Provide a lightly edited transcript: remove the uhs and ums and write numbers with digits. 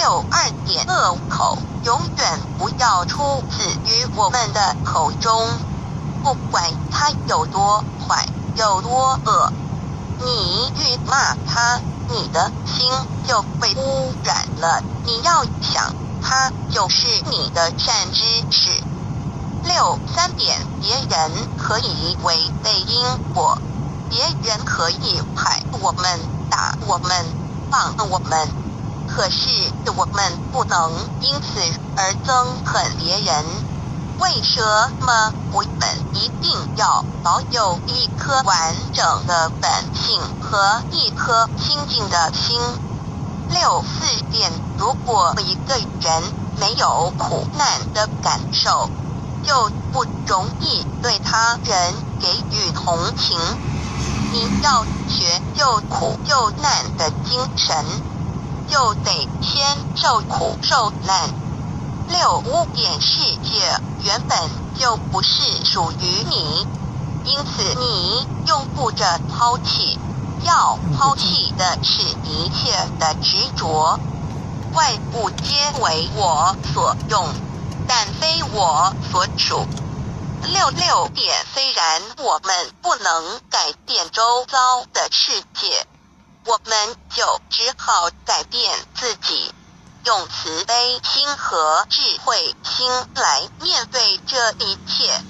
6.2点恶口永远不要出自于我们的口中，不管他有多坏，有多恶。你愈骂他，你的心就被污染了。你要想，他就是你的善知识。3点别人可以违背因果，别人可以害我们、打我们、放我们，可是我们不能因此而憎恨别人。为什么我们一定要保有一颗完整的本性和一颗清净的心？4点如果一个人没有苦难的感受，就不容易对他人给予同情。你要学救苦救难的精神，就得先受苦受难。5点世界原本就不是属于你，因此你用不着抛弃，要抛弃的是一切的执着。外部皆为我所用，但非我所属。6点虽然我们不能改变周遭的世界，我们就只好改变自己，用慈悲心和智慧心来面对这一切。